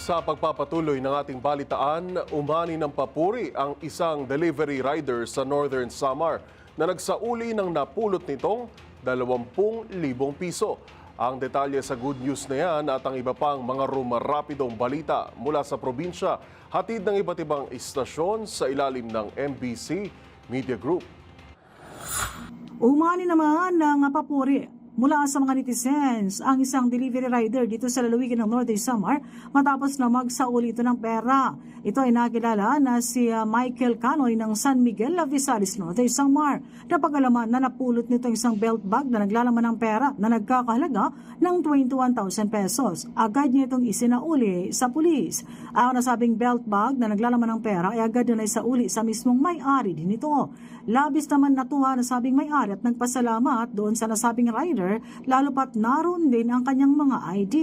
Sa pagpapatuloy ng ating balitaan, umani ng papuri ang isang delivery rider sa Northern Samar na nagsauli ng napulot nitong 20,000 piso. Ang detalye sa good news na yan at ang iba pang mga rumarapidong balita mula sa probinsya, hatid ng iba't ibang istasyon sa ilalim ng MBC Media Group. Umani naman ng papuri mula sa mga netizens ang isang delivery rider dito sa lalawigan ng Northern Samar matapos na magsauli ito ng pera. Ito ay nakilala na si Michael Canoy ng San Miguel, Visayas, Northern Samar. Napag-alaman na napulot nito isang belt bag na naglalaman ng pera na nagkakahalaga ng 21,000 pesos. Agad niya itong isinauli sa pulis. Ang nasabing belt bag na naglalaman ng pera ay agad na isauli sa mismong may-ari din ito. Labis naman natuwa na sabing may-ari at nagpasalamat doon sa nasabing rider, lalo pat naroon din ang kanyang mga ID.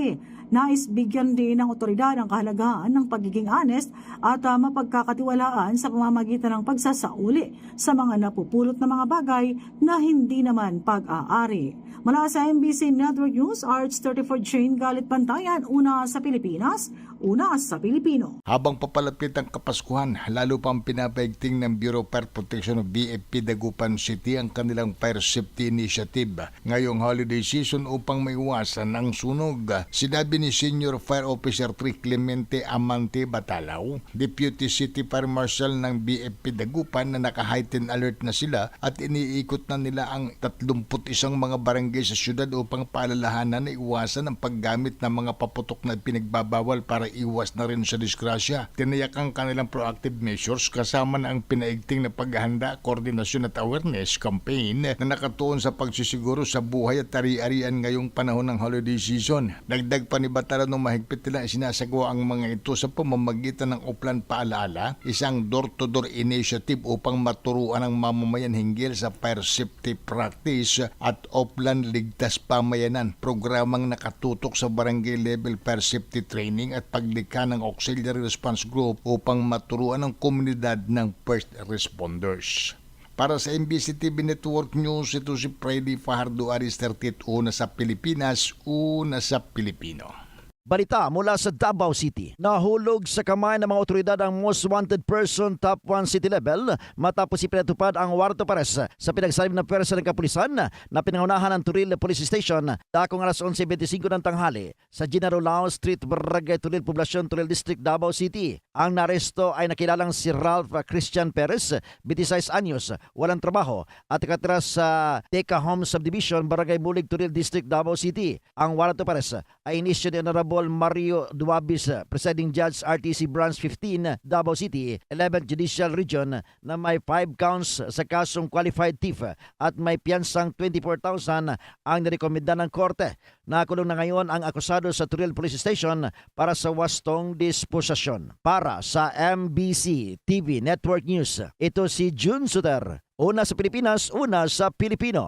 Nais bigyan din ng otoridad ang kahalagahan ng pagiging honest at mapagkakatiwalaan sa pamamagitan ng pagsasauli sa mga napupulot na mga bagay na hindi naman pag-aari. Mula sa MBC Network News, Arts 34 Jane Galit Pantayan, una sa Pilipinas, una sa Pilipino. Habang papalapit ang Kapaskuhan, lalo pang pinapaigting ng Bureau of Fire Protection of BFP Dagupan City ang kanilang Fire Safety Initiative ngayong holiday season upang maiwasan ang sunog. Sinabi ni Senior Fire Officer Tri Clemente Amante Batalaw, Deputy City Fire Marshal ng BFP Dagupan, na naka-heightened alert na sila at iniikot na nila ang 31 mga barangay sa syudad upang paalalahanan na iwasan ang paggamit ng mga paputok na pinagbabawal para iwas na rin sa disgrasya. Tinayak ang kanilang proactive measures kasama na ang pinaigting na paghahanda, koordinasyon at awareness campaign na nakatuon sa pagsisiguro sa buhay at ari-arian ngayong panahon ng holiday season. Dagdag pa ni Batala nung mahigpit nila isinasagawa ang mga ito sa pamamagitan ng Uplan Paalaala, isang door-to-door initiative upang maturuan ang mamamayan hinggil sa fire safety practice, at Uplan Ligtas Pamayanan, programang nakatutok sa barangay level fire safety training at paglikha ng auxiliary response group upang maturuan ang komunidad ng first responders. Para sa MBC TV Network News, ito si Freddy Fajardo Aris 38, una sa Pilipinas, una sa Pilipino. Balita mula sa Davao City. Nahulog sa kamay ng mga otoridad ang most wanted person top 1 city level matapos ipinatupad ang warrant of arrest sa pinagsalim na pwersa ng kapulisan na pinangunahan ng Turil Police Station dakong alas 11:25 ng tanghali sa General Lao Street, Barangay Turil, Poblacion, Turil District, Davao City. Ang naresto ay nakilalang si Ralph Christian Perez, 26 anyos, walang trabaho at nakatira sa Teca Home Subdivision, Barangay Bulig, Turil District, Davao City. Ang warrant of arrest ay inisyu ni Honorable Mario Duabis, Presiding Judge, RTC Branch 15, Davao City, 11th Judicial Region, na may 5 counts sa kasong qualified thief at may piyansang 24,000 ang nirekomenda ng korte. Nakulong na ngayon ang akusado sa Turil Police Station para sa wastong disposisyon. Para sa MBC TV Network News, ito si June Suter, una sa Pilipinas, una sa Pilipino.